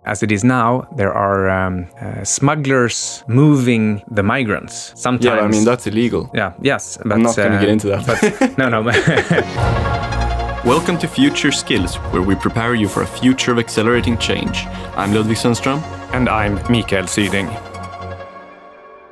As it is now, there are smugglers moving the migrants. Sometimes. Yeah, I mean, that's illegal. Yeah, yes. But, I'm not going to get into that. But, no. Welcome to Future Skills, where we prepare you for a future of accelerating change. I'm Ludvig Sunstrom. And I'm Karl-Mikael Syding.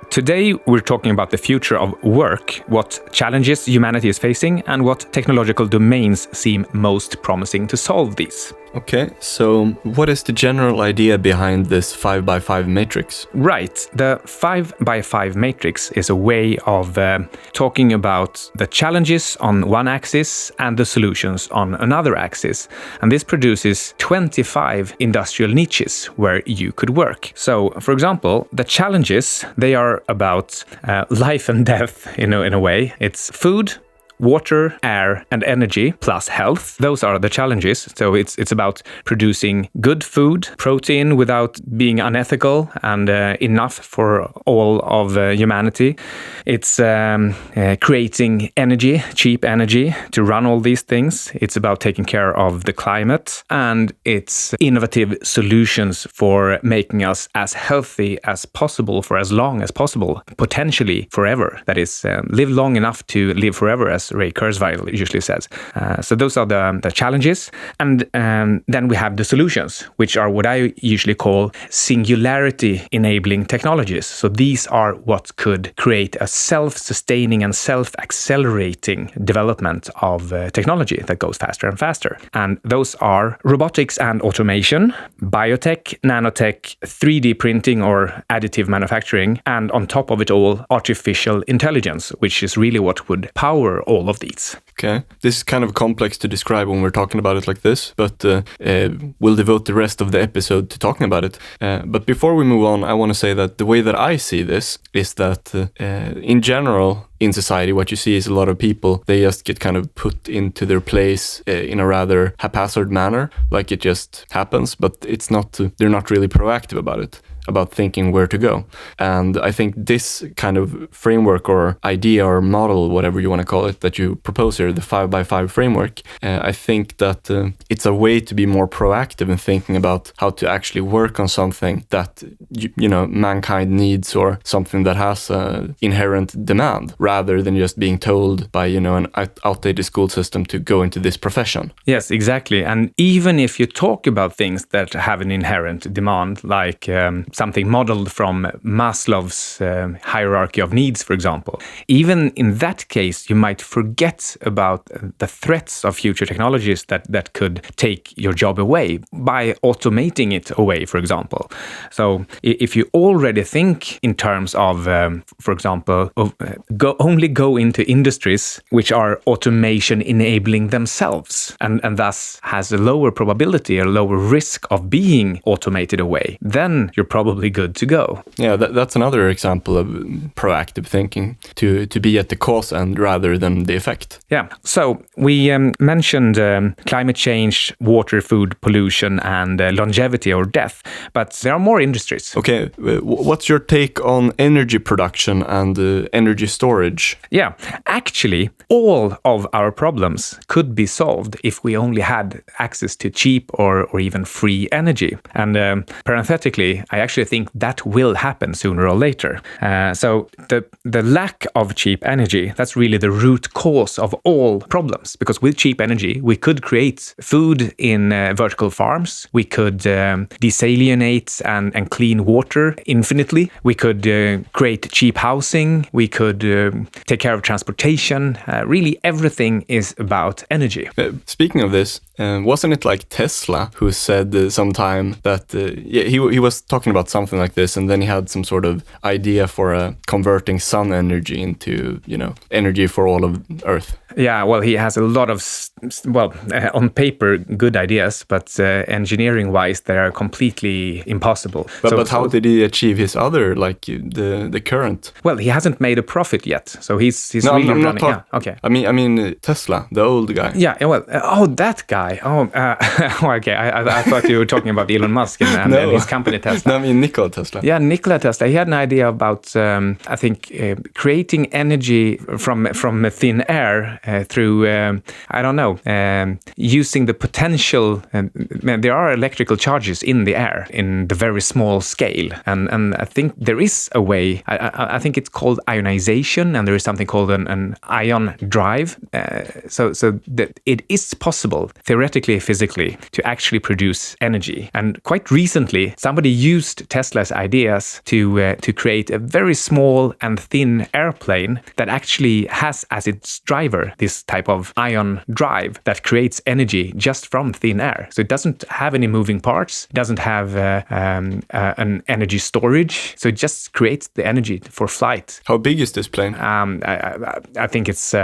Today, we're talking about the future of work, what challenges humanity is facing, and what technological domains seem most promising to solve these. Okay, so what is the general idea behind this 5x5 matrix? Right. The 5x5 matrix is a way of talking about the challenges on one axis and the solutions on another axis. And this produces 25 industrial niches where you could work. So, for example, the challenges, they are about life and death in a way. It's food, water, air, and energy, plus health. Those are the challenges. So it's about producing good food, protein without being unethical, and enough for all of humanity. It's creating energy, cheap energy, to run all these things. It's about taking care of the climate, and it's innovative solutions for making us as healthy as possible for as long as possible, potentially forever. That is, live long enough to live forever, as Ray Kurzweil usually says. So those are the challenges. And then we have the solutions, which are what I usually call singularity-enabling technologies. So these are what could create a self-sustaining and self-accelerating development of technology that goes faster and faster. And those are robotics and automation, biotech, nanotech, 3D printing or additive manufacturing, and on top of it all, artificial intelligence, which is really what would power all of these. Okay, this is kind of complex to describe when we're talking about it like this, but we'll devote the rest of the episode to talking about it. But before we move on, I want to say that the way that I see this is that in general, in society, what you see is a lot of people, they just get kind of put into their place in a rather haphazard manner, like it just happens, but it's not, they're not really proactive about it, about thinking where to go. And I think this kind of framework or idea or model, whatever you want to call it, that you propose here, the 5x5 framework, I think that it's a way to be more proactive in thinking about how to actually work on something that, you know, mankind needs or something that has inherent demand, rather than just being told by, you know, an outdated school system to go into this profession. Yes, exactly. And even if you talk about things that have an inherent demand, like something modeled from Maslow's hierarchy of needs, for example, even in that case, you might forget about the threats of future technologies that could take your job away by automating it away, for example. So if you already think in terms of, for example, only go into industries which are automation enabling themselves and thus has a lower probability, a lower risk of being automated away, then you're probably good to go. Yeah, that's another example of proactive thinking, to be at the cause end rather than the effect. Yeah, so we mentioned climate change, water, food, pollution, and longevity or death, but there are more industries. Okay, what's your take on energy production and energy storage? Yeah, actually, all of our problems could be solved if we only had access to cheap or even free energy. And parenthetically, I actually think that will happen sooner or later. So the lack of cheap energy, that's really the root cause of all problems. Because with cheap energy, we could create food in vertical farms. We could desalinate and clean water infinitely. We could create cheap housing. We could take care of transportation. Really, everything is about energy. Speaking of this, wasn't it like Tesla who said sometime that he was talking about something like this, and then he had some sort of idea for converting sun energy into, you know, energy for all of Earth? Yeah, well, he has a lot of, on paper, good ideas, but engineering-wise, they are completely impossible. But how did he achieve his other, like the current? Well, he hasn't made a profit yet, so he's no, really I'm running. not okay. I mean Tesla, the old guy. Yeah, well, that guy. Okay. I thought you were talking about Elon Musk and his company Tesla. No, I mean Nikola Tesla. Yeah, Nikola Tesla. He had an idea about, I think, creating energy from thin air through, I don't know, using the potential. There are electrical charges in the air in the very small scale. And I think there is a way, I think it's called ionization, and there is something called an ion drive. So that it is possible, theoretically, physically, to actually produce energy. And quite recently, somebody used Tesla's ideas to create a very small and thin airplane that actually has as its driver this type of ion drive that creates energy just from thin air. So it doesn't have any moving parts, doesn't have an energy storage, so it just creates the energy for flight. How big is this plane? I think it's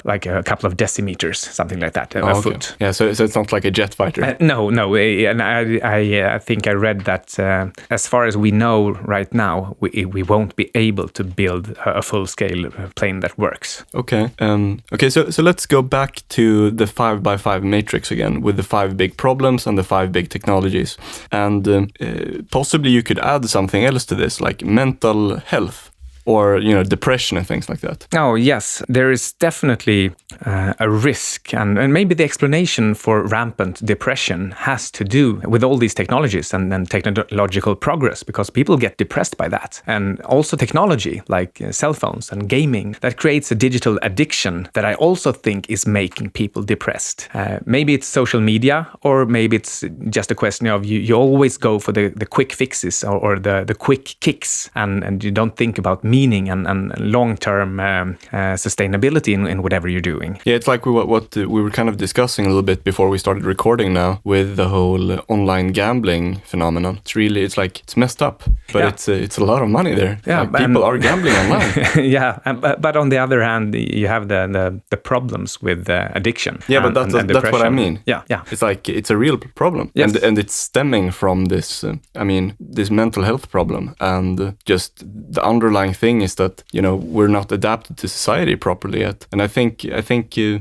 like a couple of decimeters, something like that, a foot. Yeah, so it's not like a jet fighter. No, and I think I read that as far as we know right now, we won't be able to build a full-scale plane that works. Okay. So let's go back to the 5x5 matrix again, with the 5 big problems and the 5 big technologies. And possibly you could add something else to this, like mental health, or depression and things like that. Oh yes, there is definitely a risk, and maybe the explanation for rampant depression has to do with all these technologies and technological progress, because people get depressed by that. And also technology like cell phones and gaming, that creates a digital addiction that I also think is making people depressed. Maybe it's social media, or maybe it's just a question of you always go for the quick fixes or the quick kicks, and you don't think about meaning and long-term sustainability in whatever you're doing. Yeah, it's like what we were kind of discussing a little bit before we started recording now with the whole online gambling phenomenon. It's messed up, but it's a lot of money there. Yeah, like people are gambling online. Yeah, but on the other hand, you have the problems with addiction. Yeah, but that's what I mean. Yeah. It's like it's a real problem, yes. and it's stemming from this. This mental health problem, and just the underlying thing is that we're not adapted to society properly yet. And I think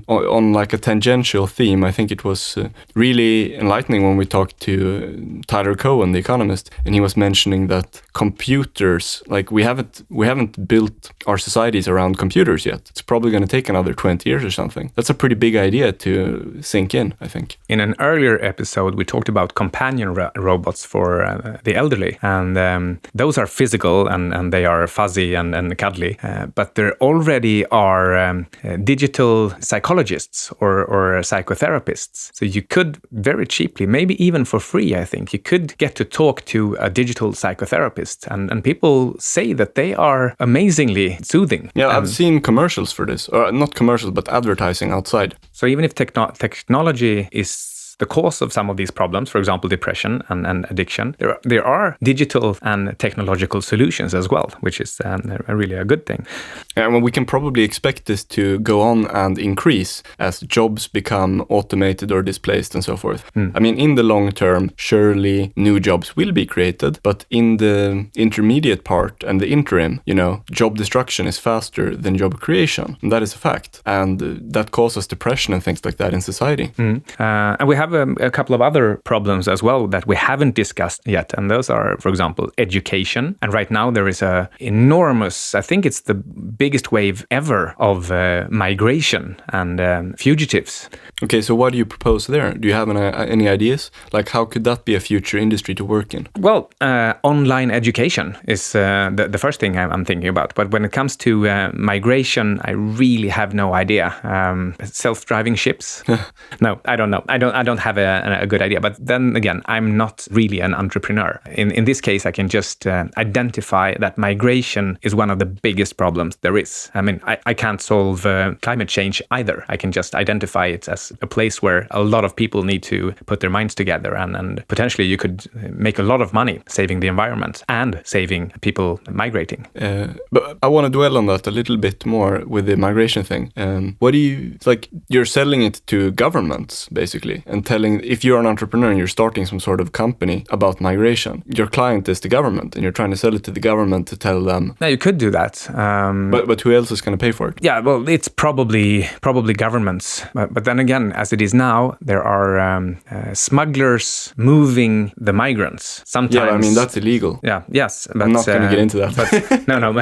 on like a tangential theme, I think it was really enlightening when we talked to Tyler Cohen, the economist, and he was mentioning that computers, like we haven't built our societies around computers yet. It's probably going to take another 20 years or something. That's a pretty big idea to sink in, I think. In an earlier episode, we talked about companion robots for the elderly, and those are physical and they are fuzzy and cuddly, but there already are digital psychologists or psychotherapists. So you could very cheaply, maybe even for free, I think, you could get to talk to a digital psychotherapist, and people say that they are amazingly soothing. Yeah, I've seen commercials for this, or not commercials, but advertising outside. So even if technology is the cause of some of these problems, for example, depression and addiction, there are digital and technological solutions as well, which is really a good thing. And we can probably expect this to go on and increase as jobs become automated or displaced and so forth. I mean, in the long term, surely new jobs will be created, but in the intermediate part and the interim, job destruction is faster than job creation. And that is a fact. And that causes depression and things like that in society. And we have a couple of other problems as well that we haven't discussed yet, and those are, for example, education. And right now there is a enormous, I think it's the biggest wave ever of migration and fugitives. Okay, so what do you propose there? Do you have any ideas? Like, how could that be a future industry to work in? Well, online education is the first thing I'm thinking about. But when it comes to migration, I really have no idea. Self-driving ships? No, I don't know. I don't have a good idea. But then again, I'm not really an entrepreneur. In this case, I can just identify that migration is one of the biggest problems there is. I mean, I can't solve climate change either. I can just identify it as a place where a lot of people need to put their minds together, and potentially you could make a lot of money saving the environment and saving people migrating. But I want to dwell on that a little bit more with the migration thing. You're selling it to governments basically, and and telling, if you're an entrepreneur and you're starting some sort of company about migration, your client is the government and you're trying to sell it to the government to tell them. Now you could do that. But who else is going to pay for it? Yeah, well, it's probably governments. But then again, as it is now, there are smugglers moving the migrants. Sometimes. Yeah, I mean, that's illegal. Yeah, yes. But, I'm not going to get into that. But, no.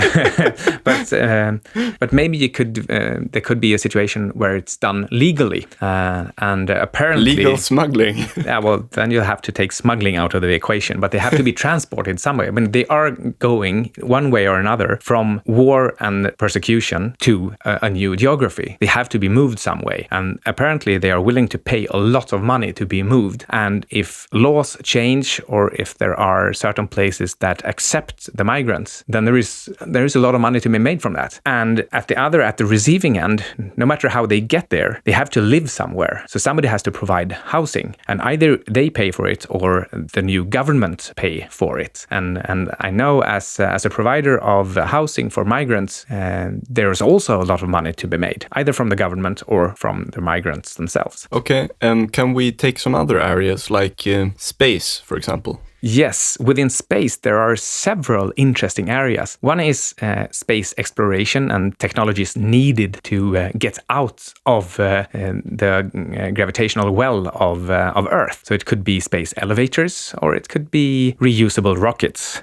but maybe there could be a situation where it's done legally. And apparently... Legal smuggling. Yeah, well, then you'll have to take smuggling out of the equation. But they have to be transported some way. I mean, they are going one way or another from war and persecution to a new geography. They have to be moved some way. And apparently they are willing to pay a lot of money to be moved. And if laws change or if there are certain places that accept the migrants, then there is a lot of money to be made from that. And at the receiving end, no matter how they get there, they have to live somewhere. So somebody has to provide housing, and either they pay for it or the new government pay for it. And I know as a provider of housing for migrants, there's also a lot of money to be made, either from the government or from the migrants themselves. Okay, can we take some other areas like space, for example? Yes, within space, there are several interesting areas. One is space exploration and technologies needed to get out of the gravitational well of Earth. So it could be space elevators or it could be reusable rockets.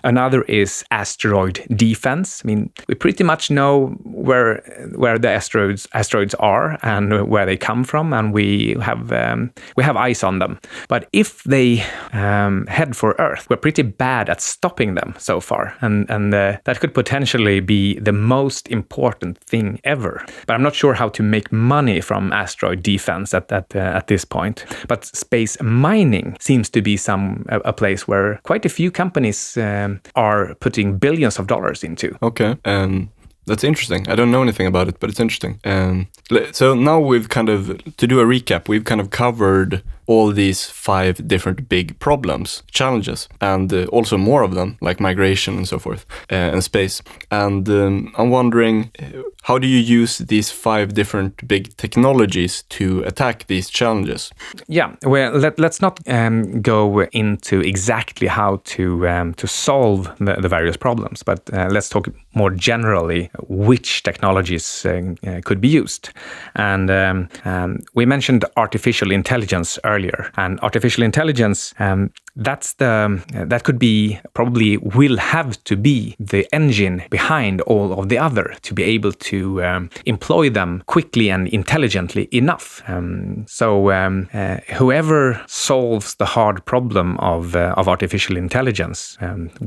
Another is asteroid defense. I mean, we pretty much know where the asteroids are and where they come from, and we have eyes on them. But if they head for Earth, we're pretty bad at stopping them so far, and that could potentially be the most important thing ever. But I'm not sure how to make money from asteroid defense at this point. But space mining seems to be a place where quite a few companies are putting billions of dollars into. Okay. That's interesting. I don't know anything about it, but it's interesting. So now to do a recap, we've kind of covered all these 5 different big problems, challenges, and also more of them, like migration and so forth, and space. And I'm wondering, how do you use these 5 different big technologies to attack these challenges? Yeah, well, let's not go into exactly how to solve the various problems, but let's talk more generally which technologies could be used. And we mentioned artificial intelligence earlier. And artificial intelligence, that could be, probably will have to be the engine behind all of the other to be able to employ them quickly and intelligently enough. So whoever solves the hard problem of artificial intelligence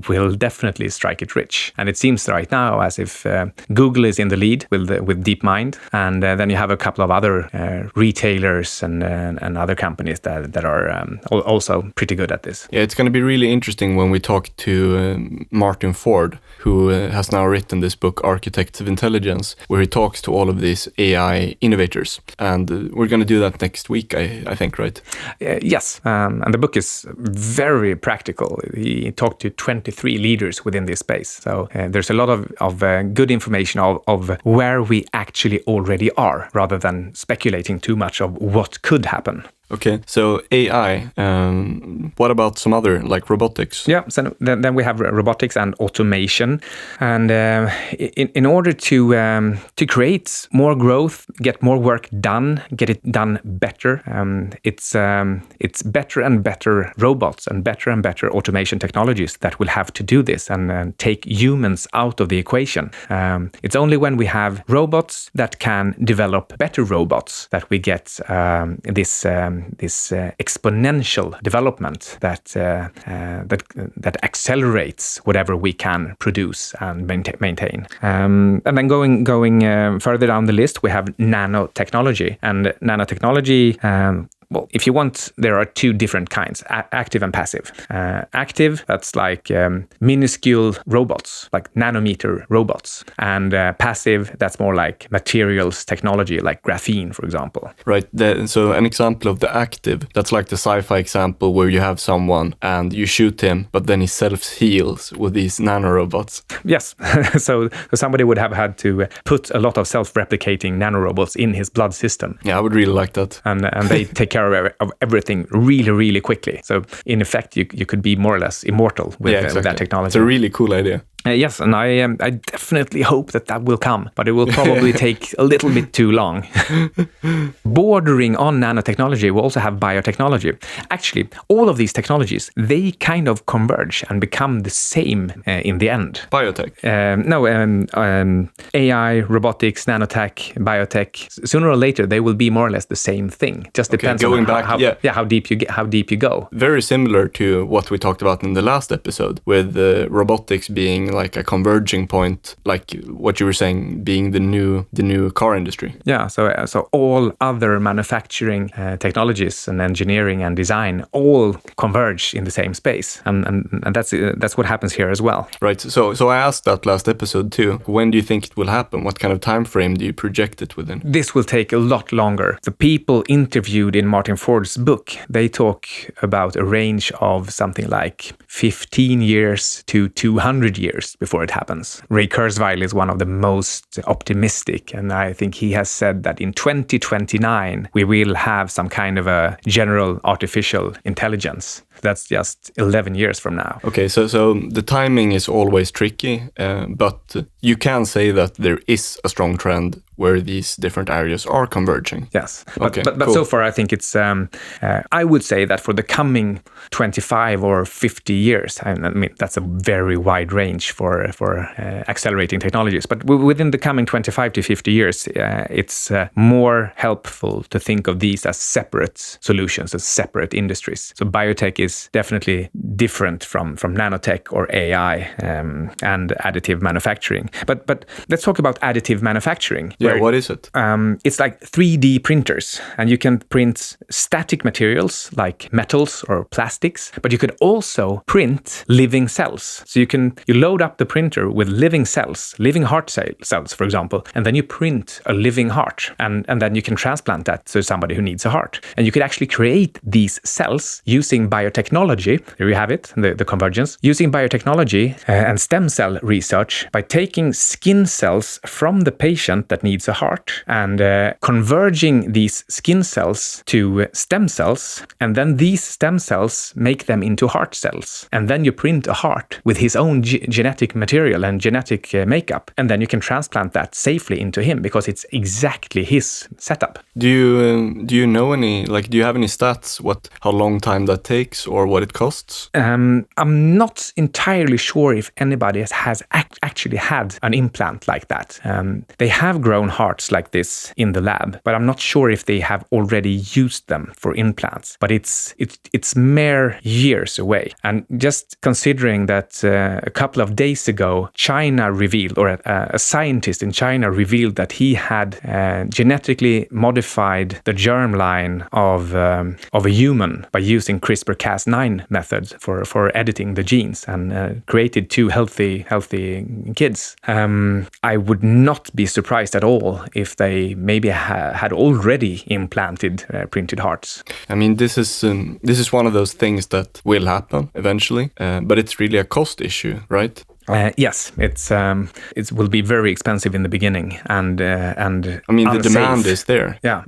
will definitely strike it rich. And it seems right now as if Google is in the lead with DeepMind, and then you have a couple of other retailers and other companies that are also pretty good at this. Yeah, it's going to be really interesting when we talk to Martin Ford, who has now written this book, Architects of Intelligence, where he talks to all of these AI innovators. And we're going to do that next week, I think, right? Yes, and the book is very practical. He talked to 23 leaders within this space. So there's a lot of good information of where we actually already are, rather than speculating too much of what could happen. Okay, so AI, what about some other, like robotics? Yeah, so then we have robotics and automation. And in order to create more growth, get more work done, get it done better, it's better and better robots and better automation technologies that will have to do this and take humans out of the equation. It's only when we have robots that can develop better robots that we get this exponential development that accelerates whatever we can produce and maintain. And then going further down the list, we have nanotechnology. And nanotechnology, well, if you want, there are 2 different kinds, active and passive. Active, that's like minuscule robots, like nanometer robots. And passive, that's more like materials technology, like graphene, for example. Right. So an example of the active, that's like the sci-fi example where you have someone and you shoot him, but then he self-heals with these nanorobots. Yes. So somebody would have had to put a lot of self-replicating nanorobots in his blood system. Yeah, I would really like that. And they take care aware of everything really, really quickly. So in effect, you could be more or less immortal with that technology. It's a really cool idea. Yes, and I definitely hope that will come, but it will probably take a little bit too long. Bordering on nanotechnology, we also have biotechnology. Actually, all of these technologies, they kind of converge and become the same in the end. Biotech? AI, robotics, nanotech, biotech. Sooner or later, they will be more or less the same thing. Just depends on how deep you go. Very similar to what we talked about in the last episode, with robotics being like a converging point, like what you were saying, being the new car industry. Yeah, so all other manufacturing technologies and engineering and design all converge in the same space, and that's what happens here as well. Right. So I asked that last episode too. When do you think it will happen? What kind of time frame do you project it within? This will take a lot longer. The people interviewed in Martin Ford's book, they talk about a range of something like 15 years to 200 years before it happens. Ray Kurzweil is one of the most optimistic, and I think he has said that in 2029 we will have some kind of a general artificial intelligence. That's just 11 years from now. Okay, so the timing is always tricky, but you can say that there is a strong trend where these different areas are converging. Yes, but cool. So far I think it's, I would say that for the coming 25 or 50 years, I mean, that's a very wide range for accelerating technologies, but within the coming 25 to 50 years, it's more helpful to think of these as separate solutions, as separate industries. So biotech is definitely different from nanotech or AI and additive manufacturing. But let's talk about additive manufacturing. Yeah, what is it? It's like 3D printers, and you can print static materials like metals or plastics, but you could also print living cells. So you load up the printer with living cells, living heart cells, for example, and then you print a living heart, and then you can transplant that to somebody who needs a heart. And you could actually create these cells using biotechnology. There you have it, the convergence. Using biotechnology and stem cell research by taking skin cells from the patient that needs a heart and converging these skin cells to stem cells, and then these stem cells make them into heart cells. And then you print a heart with his own genetic material and genetic makeup, and then you can transplant that safely into him because it's exactly his setup. Do you know any, like, do you have any stats, how long time that takes or what it costs? I'm not entirely sure if anybody has actually had an implant like that. They have grown hearts like this in the lab, but I'm not sure if they have already used them for implants. But it's mere years away. And just considering that a couple of days ago, China revealed, or a scientist in China revealed that he had genetically modified the germline of a human by using CRISPR-Cas9 methods for editing the genes, and created two healthy kids. I would not be surprised at all if they maybe had already implanted printed hearts. I mean, this is one of those things that will happen eventually, but it's really a cost issue, right? Yes, it will be very expensive in the beginning, and I mean the demand is there. Yeah,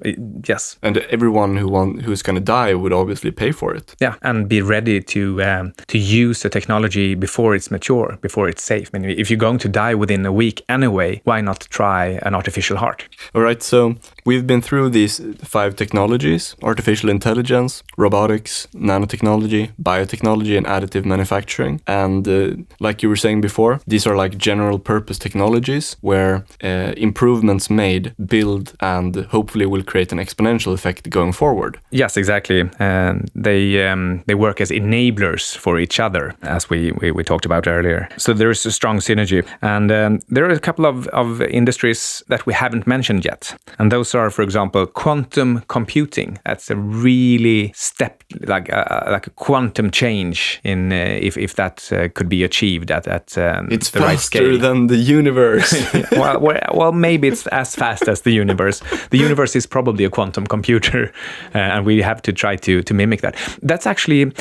yes, and everyone who's going to die would obviously pay for it. Yeah, and be ready to use the technology before it's mature, before it's safe. I mean, if you're going to die within a week anyway, why not try an artificial heart? All right, so we've been through these 5 technologies: artificial intelligence, robotics, nanotechnology, biotechnology, and additive manufacturing. And like you were saying before, these are like general purpose technologies where improvements made build and hopefully will create an exponential effect going forward. Yes, exactly. They work as enablers for each other, as we talked about earlier. So there is a strong synergy. And there are a couple of industries that we haven't mentioned yet. And those are, for example, quantum computing. That's a really like a quantum change in if that could be achieved at it's the right faster scale. than the universe. well, maybe it's as fast as the universe. The universe is probably a quantum computer, and we have to try to mimic that. That's actually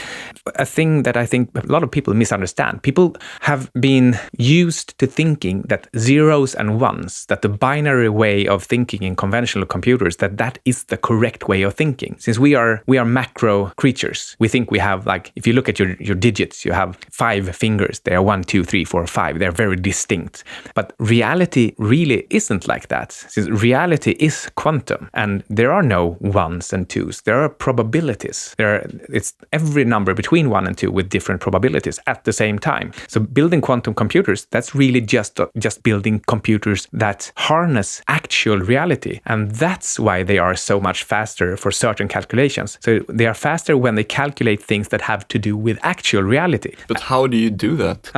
a thing that I think a lot of people misunderstand. People have been used to thinking that zeros and ones, that the binary way of thinking in conventional computers, that is the correct way of thinking. Since we are macro creatures, we think we have, like, if you look at your digits, you have 5 fingers. They are 1, 2, 3, 4, 5. They're very distinct. But reality really isn't like that. Since reality is quantum, and there are no ones and twos. There are probabilities. It's every number between 1 and 2 with different probabilities at the same time. So building quantum computers, that's really just building computers that harness actual reality. And that's why they are so much faster for certain calculations. So they are faster when they calculate things that have to do with actual reality. But how do you do that?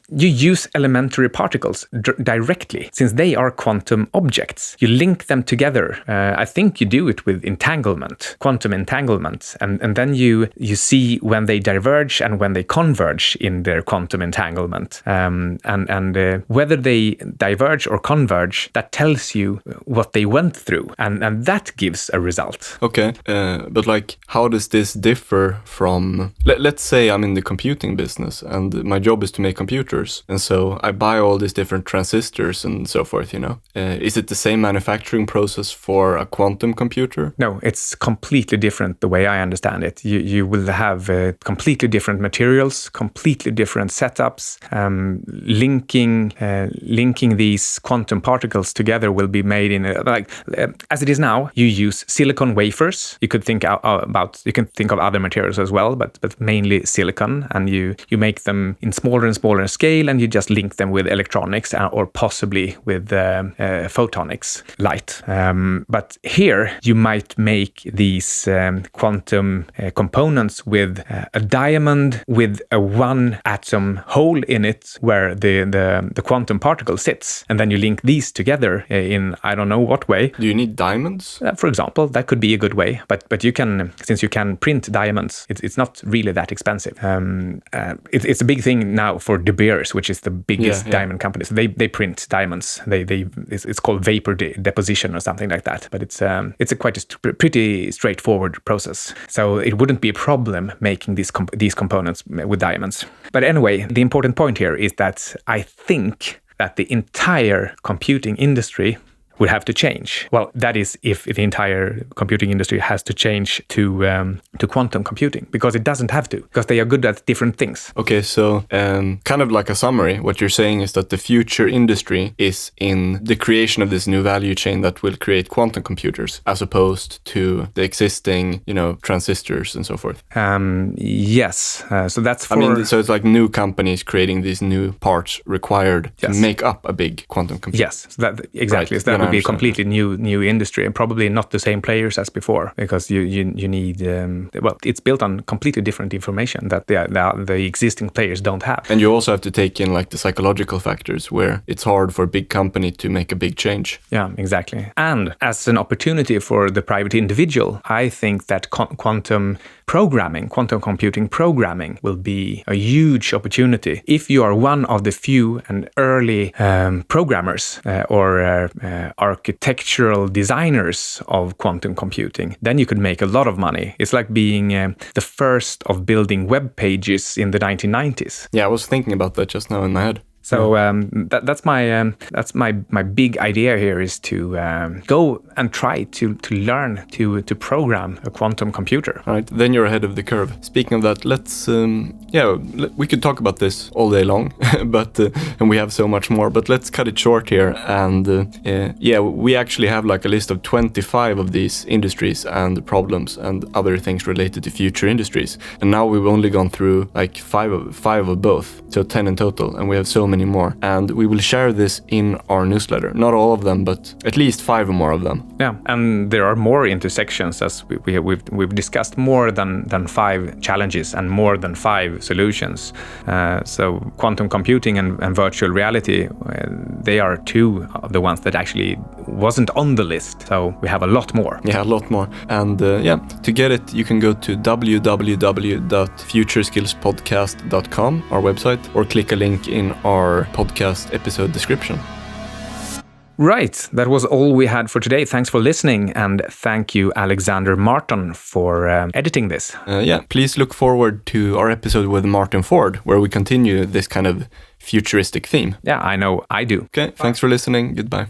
You use elementary particles directly, since they are quantum objects. You link them together. I think you do it with entanglement, quantum entanglement, and then you see when they diverge and when they converge in their quantum entanglement. And whether they diverge or converge, that tells you what they went through, and that gives a result. Okay, but like, how does this differ from, let's say I'm in the computing business and my job is to make computers, and so I buy all these different transistors and so forth, you know. Is it the same manufacturing process for a quantum computer? No, it's completely different the way I understand it. You will have completely different materials, completely different setups. Linking these quantum particles together will be made in as it is now. You use silicon wafers. You could think of other materials as well, but mainly silicon, and you make them in smaller and smaller scale, and you just link them with electronics or possibly with photonics, light. But here you might make these quantum components with a diamond with a 1 atom hole in it where the quantum particle sits, and then you link these together in I don't know what way. Do you need diamonds? For example, that could be a good way, but you can, since you can print diamonds, it's not really that expensive. It's a big thing now for De Beers, which is the biggest diamond company. So they print diamonds. It's called vapor deposition or something like that. But it's quite a pretty straightforward process. So it wouldn't be a problem making these components with diamonds. But anyway, the important point here is that I think that the entire computing industry would have to change. Well, that is if the entire computing industry has to change to quantum computing, because it doesn't have to, because they are good at different things. Okay, so kind of like a summary, what you're saying is that the future industry is in the creation of this new value chain that will create quantum computers, as opposed to the existing, transistors and so forth. Yes. So that's for... so it's like new companies creating these new parts required to make up a big quantum computer. Yes, so exactly. Right. So that would be a completely new industry, and probably not the same players as before, because you need it's built on completely different information that the existing players don't have. And you also have to take in like the psychological factors, where it's hard for a big company to make a big change. Yeah, exactly. And as an opportunity for the private individual, I think that quantum computing programming will be a huge opportunity. If you are one of the few and early programmers or architectural designers of quantum computing, then you could make a lot of money. It's like being the first of building web pages in the 1990s. Yeah, I was thinking about that just now in my head. So that's my big idea here, is to go and try to learn to program a quantum computer. All right, then you're ahead of the curve. Speaking of that, let's we could talk about this all day long, but and we have so much more. But let's cut it short here, and we actually have like a list of 25 of these industries and problems and other things related to future industries. And now we've only gone through like five of both, so 10 in total, and we have so many more, and we will share this in our newsletter. Not all of them, but at least 5 or more of them. Yeah, and there are more intersections, as we've discussed more than 5 challenges and more than 5 solutions. So quantum computing and virtual reality, they are 2 of the ones that actually wasn't on the list. So we have a lot more. Yeah, a lot more. And to get it, you can go to www.futureskillspodcast.com, our website, or click a link in our our podcast episode description. Right, that was all we had for today. Thanks for listening, and thank you, Alexander Martin, for editing this. Please look forward to our episode with Martin Ford, where we continue this kind of futuristic theme. Yeah, I know I do. Okay, thanks for listening. Goodbye.